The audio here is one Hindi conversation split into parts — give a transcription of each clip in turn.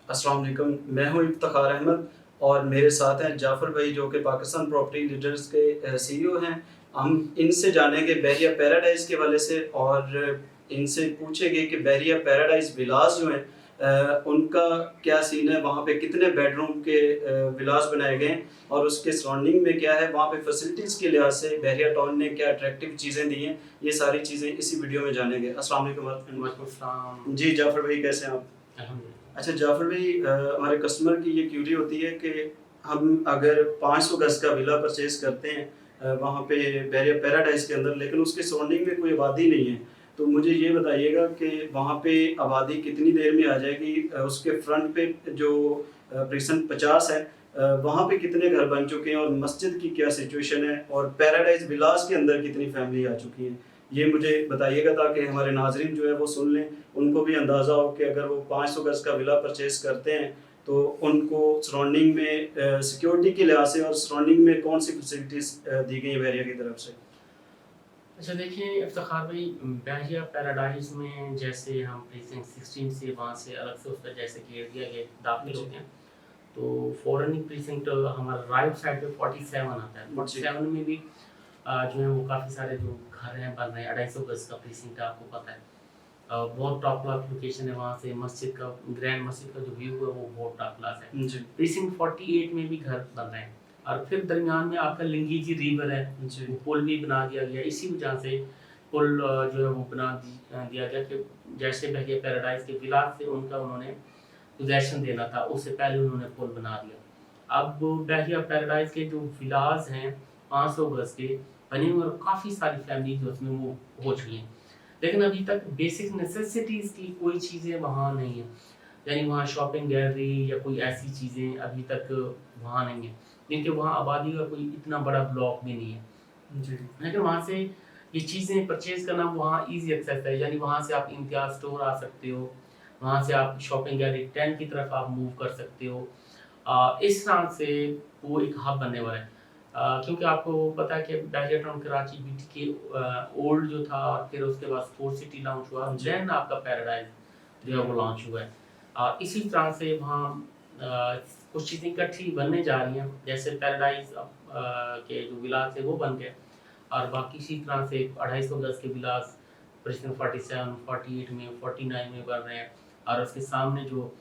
अस्सलाम वालेकुम, मैं हूँ इफ्तिखार अहमद और मेरे साथ हैं जाफ़र भाई जो कि पाकिस्तान प्रॉपर्टी लीडर्स के सीईओ हैं। हम इनसे जानेंगे बहरिया पैराडाइज़ के हवाले से और इनसे पूछेंगे कि बहरिया पैराडाइज़ विलास जो हैं उनका क्या सीन है, वहाँ पे कितने बेडरूम के विलास बनाए गए हैं और उसके सराउंडिंग में क्या है, वहाँ पे फैसिलिटीज़ के लिहाज से बहरिया टाउन ने क्या अट्रैक्टिव चीज़ें दी हैं, ये सारी चीज़ें इसी वीडियो में जानेंगे। अस्सलाम वालेकुम। वालेकुम सलाम। जी, जाफ़र भाई कैसे हैं आप? अल्हम्दुलिल्लाह। अच्छा जाफ़र भाई, हमारे कस्टमर की ये क्यूरी होती है कि हम अगर 500 गज़ का विला परचेज़ करते हैं वहाँ पे बैरिया पैराडाइज़ के अंदर, लेकिन उसके सराउंडिंग में कोई आबादी नहीं है। तो मुझे ये बताइएगा कि वहाँ पे आबादी कितनी देर में आ जाएगी? उसके फ्रंट पे जो प्रीcinct 50 है, वहाँ पे कितने घर बन चुके हैं और मस्जिद की क्या सिचुएशन है और पैराडाइज़ विलास के अंदर कितनी फैमिली आ चुकी हैं? ये मुझे बताइएगा ताकि हमारे नाज़रीन जो है वो सुन लें, उनको भी अंदाज़ा हो कि अगर वो 500 गज़ का विला परचेज़ करते हैं तो उनको सराउंडिंग में सिक्योरिटी के लिहाज से और सराउंडिंग में कौन-सी फैसिलिटीज़ दी गई हैं बहरिया की तरफ से? अच्छा देखिए इफ्तिखार भाई, बहरिया पैराडाइज़ में जैसे हम प्रीसिंक्ट 16 से वहाँ से अलग से उसका जैसे घेर दिया गया दाखिल जी, होते हैं, तो फॉरेन प्रीसिंक्ट हमारा राइट साइड पे 47 आता है। जी, 47 में भी जो है वो काफ़ी सारे जो घर हैं बन रहे हैं। 250 गज़ का प्रीसिंक्ट है, आपको पता है। बहुत टॉप क्लास लोकेशन है वहाँ से। मस्जिद का, ग्रैंड मस्जिद का जो व्यू है वो बहुत टॉप क्लास है। जी, प्रीसिंक्ट 48 में भी घर बन रहे हैं और फिर दरमियान में आपका लिंगीजी रिवर है, जी, वो पुल भी बना दिया गया। इसी वजह से पुल जो है वो दिया गया कि जैसे बहरिया पैराडाइज के विलास से उनका उन्होंने पोजेसन देना था, उससे पहले उन्होंने पुल बना दिया। अब बहरिया पैराडाइज के जो विलास हैं 500 गज के बने हुए और काफ़ी सारी फैमिली जो उसमें वो हो चुकी हैं, लेकिन अभी तक बेसिक नेसेसिटीज़ की कोई चीज़ें वहाँ नहीं है। यानी वहाँ शॉपिंग गैलरी या कोई ऐसी चीज़ें अभी तक वहाँ नहीं है, क्योंकि वहाँ आबादी का कोई इतना बड़ा ब्लॉक भी नहीं है। जी, लेकिन वहाँ से ये चीज़ें परचेज़ करना वहाँ ईज़ी एक्सेस है, यानी वहाँ से आप इम्तियाज़ स्टोर आ सकते हो, वहाँ से आप शॉपिंग गैलरी 10 की तरफ आप मूव कर सकते हो। इस तरह से वो एक हब बनने वाला है। क्योंकि आपको पता है कि बहरिया टाउन कराची बीटी के ओल्ड जो था, और फिर उसके बाद स्पोर्ट सिटी लॉन्च हुआ, जी, देन आपका पैराडाइज़ जो है वो लॉन्च हुआ है। इसी तरह से वहाँ कुछ चीज़ें इकट्ठी बनने जा रही हैं, जैसे पैराडाइज़ के जो विलास है वो बन गए और बाकी इसी तरह से 250 गज़ के विलास प्रीसिंक्ट 47, 48 में, 49 में बन रहे हैं और उसके सामने जो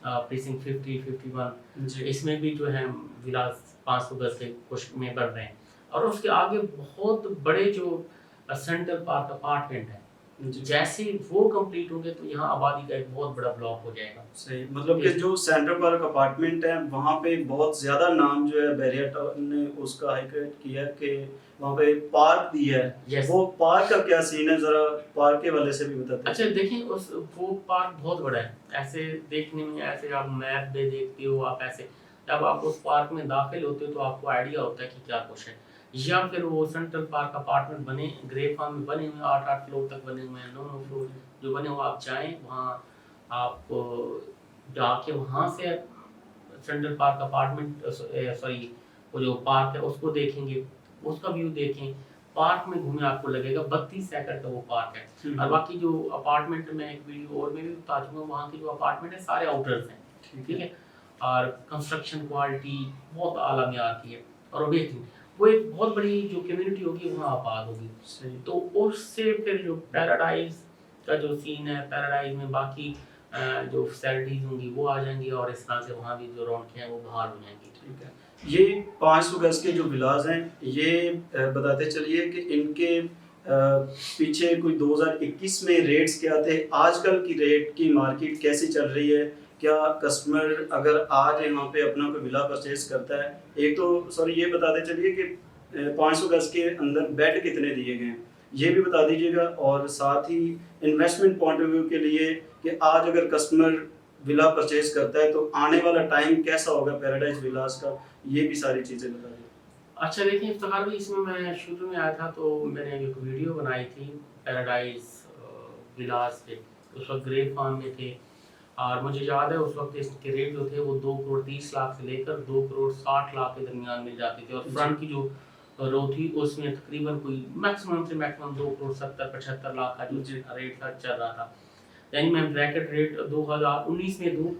प्रीसिंक्ट 50, 51 जी, इसमें भी जो है विलास 500 गज़ के कुछ में बन रहे हैं और उसके आगे बहुत बड़े जो सेंट्रल पार्क अपार्टमेंट है, जी। जैसे वो कंप्लीट होंगे तो यहाँ आबादी का एक बहुत बड़ा ब्लॉक हो जाएगा। सही, मतलब कि इस जो सेंट्रल पार्क अपार्टमेंट है वहाँ पे बहुत ज़्यादा नाम जो है बैरियर टाउन ने उसका हाईलाइट किया है कि वहाँ पे पार्क भी है। यस। वो पार्क का क्या सीन है, ज़रा पार्क के हवाले से भी बताते अच्छा चलिए। देखिए, उस वो पार्क बहुत बड़ा है। ऐसे देखने में, ऐसे आप मैप में देखते हो, आप ऐसे जब आप उस पार्क में दाखिल होते हो तो आपको आइडिया होता है कि क्या कुछ है। या फिर वो सेंट्रल पार्क अपार्टमेंट बने ग्रे फार्म में बने हुए हैं, 8-8 फ्लोर तक बने हुए हैं, 9-9 फ्लोर जो बने हुए, आप जाएँ वहाँ, आप जाके वहाँ से सेंट्रल पार्क अपार्टमेंट सॉरी वो जो पार्क है उसको देखेंगे, उसका व्यू देखें। पार्क में घूमें, आपको लगेगा 32 एकड़ का वो पार्क है। और हुँ, बाकी जो अपार्टमेंट में एक वीडियो और में भी बता चुका हूँ, वहाँ के जो अपार्टमेंट है सारे आउटर्स हैं, ठीक ठीक है। है? और कंस्ट्रक्शन क्वालिटी बहुत आला मयार की है और बेहतरीन। वो एक बहुत बड़ी जो कम्युनिटी होगी वहाँ आबाद होगी। सही, तो उससे फिर जो पैराडाइज़ का जो सीन है, पैराडाइज़ में बाकी जो फैसिलिटीज़ होंगी वो आ जाएँगी और इस तरह से वहाँ भी जो रौनकें हैं वो बहाल हो जाएँगी। ठीक है। ये 500 गज़ के जो विलास हैं, ये बताते चलिए कि इनके पीछे कोई 2021 में रेट्स क्या थे? आजकल की रेट की मार्केट कैसी चल रही है? क्या कस्टमर अगर आज यहाँ पे अपना कोई विला परचेज़ करता है, एक तो सॉरी ये बताते चलिए कि 500 गज़ के अंदर बेड कितने दिए गए हैं? ये भी बता दीजिएगा और साथ ही इन्वेस्टमेंट पॉइंट ऑफ व्यू के लिए कि आज अगर कस्टमर विला परचेज़ करता है तो आने वाला टाइम कैसा होगा पैराडाइज़ विलास का? ये भी सारी चीज़ें बता दीजिए। अच्छा देखिए इफ्तिखार भाई, इसमें मैं शुरू में आया था तो मैंने एक वीडियो बनाई थी पैराडाइज़ विलास पे। उस वक़्त ग्रे फार्म में थे और मुझे याद है उस वक़्त इसके रेट जो थे वो 2 करोड़ 30 लाख से लेकर 2 करोड़ 60 लाख के दरमियान मिल जाते थे और जी, फ्रंट की जो रो थी उसमें तकरीबन कोई मैक्सिमम से मैक्सिमम 2 करोड़ 70-75 लाख का जो जी, रेट था चल रहा था। यानी मैं ब्रैकेट रेट 2019 में दूँ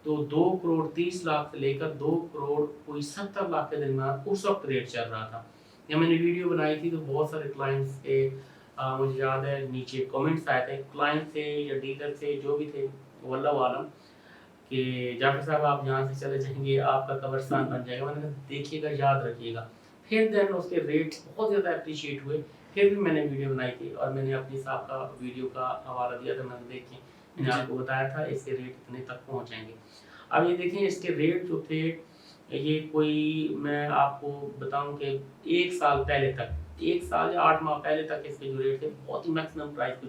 तो 2 करोड़ 30 लाख से लेकर 2 करोड़ 70 लाख के दरमियान उस वक्त रेट चल रहा था। जब मैंने वीडियो बनाई थी तो बहुत सारे क्लाइंट्स के मुझे याद है नीचे कमेंट्स आए थे क्लाइंट से या डीलर से जो भी थे, वल्लाह आलम, कि जाफर साहब आप यहाँ से चले जाएंगे आपका कब्रिस्तान बन जाएगा। मैंने कहा देखिएगा, याद रखिएगा। फिर देन उसके रेट्स बहुत ज़्यादा अप्रिशिएट हुए। फिर भी मैंने वीडियो बनाई थी और मैंने अपनी साहब का वीडियो का हवाला दिया था। मैंने देखिए, मैंने आपको बताया था इसके रेट इतने तक पहुँचेंगे। अब ये देखें इसके रेट जो थे, ये कोई मैं आपको बताऊं कि 1 साल पहले तक, 1 साल या 8 माह पहले तक इसके जो रेट थे बहुत ही मैक्सिमम प्राइस पे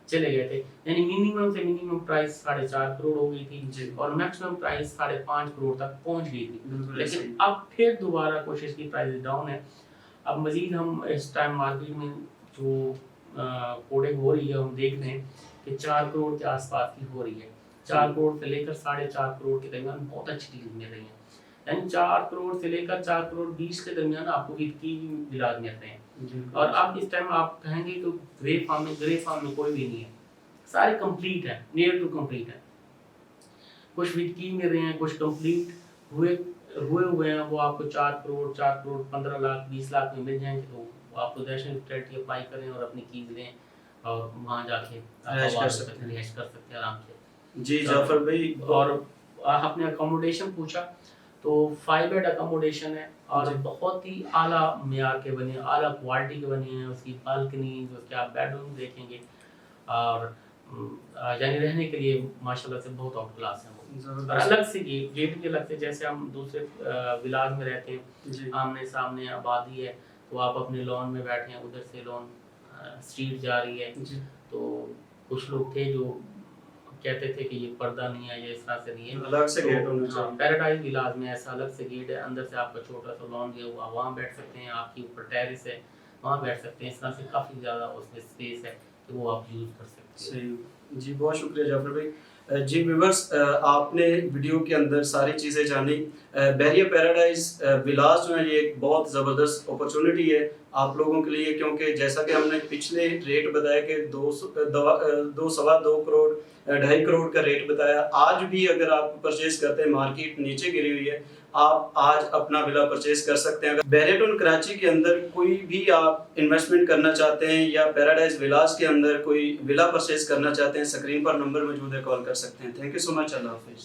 चले गए थे। यानी मिनिमम से मिनिमम प्राइस 4.5 करोड़ हो गई थी और मैक्सिमम प्राइस 5.5 करोड़ तक पहुंच गई थी। लेकिन अब फिर दोबारा कोशिश की प्राइस डाउन है। अब मजीद हम इस टाइम मार्केट में जो कोडिंग हो रही है हम देख रहे हैं कि 4 करोड़ के आसपास की हो रही है। 4 करोड़ से लेकर 4.5 करोड़ के दरमियान बहुत अच्छी डील मिल रही है। यानी 4 करोड़ से लेकर 4 करोड़ 20 के दरमियान आपको विद की इलाज मिल रहे हैं। और अब इस टाइम आप कहेंगे तो ग्रे फार्म में कोई भी नहीं है, सारे कंप्लीट है, नियर टू कंप्लीट है। कुछ विद की मिल रहे हैं, कुछ कंप्लीट हुए हैं, वो आपको 4 करोड़ 15 लाख 20 लाख में मिल जाएंगे। तो आप पोजीशन स्ट्रेटजी अप्लाई करें और अपनी कीज लें और वहाँ जाके रिहाइश कर सकते हैं आराम से। जी जाफर भाई, और आपने अकोमोडेशन पूछा तो 5 बेड अकोमोडेशन है और बहुत ही आला मेयार के बने, आला क्वालिटी के बने हैं। उसकी बालकनी, उसके आप बेडरूम देखेंगे और यानी रहने के लिए माशाल्लाह से बहुत आउट क्लास है वो। और अलग से गेट भी अलग से, जैसे हम दूसरे विलाज में रहते हैं, आमने सामने आबादी है, तो आप अपने लॉन में बैठे हैं, उधर से लॉन स्ट्रीट जा रही है। तो कुछ लोग थे जो कहते थे कि ये पर्दा नहीं है, ये इस तरह से नहीं है, अलग से गेट होना चाहिए। पैराडाइज विलाज में ऐसा अलग से गेट है, अंदर से आपका छोटा सा लॉन दिया हुआ, वहाँ बैठ सकते हैं, आपके ऊपर टेरेस है, वहाँ बैठ सकते हैं। इस तरह से काफ़ी ज़्यादा उसमें स्पेस है कि वो आप यूज़ कर सकते हैं। सही जी, बहुत शुक्रिया जाफर भाई। जी व्यूअर्स, आपने वीडियो के अंदर सारी चीज़ें जानी। बहरिया पैराडाइज विलास जो है ये एक बहुत ज़बरदस्त अपॉर्चुनिटी है आप लोगों के लिए, क्योंकि जैसा कि हमने पिछले रेट बताया कि 2.25 करोड़ 2.5 करोड़ का रेट बताया। आज भी अगर आप परचेज करते हैं, मार्केट नीचे गिरी हुई है, आप आज अपना विला परचेज कर सकते हैं। अगर बैरियटन कराची के अंदर कोई भी आप इन्वेस्टमेंट करना चाहते हैं या पैराडाइज विलास के अंदर कोई विला परचेज करना चाहते हैं, स्क्रीन पर नंबर मौजूद है, कॉल कर सकते हैं। थैंक यू सो मच, अल्लाह हाफिज़।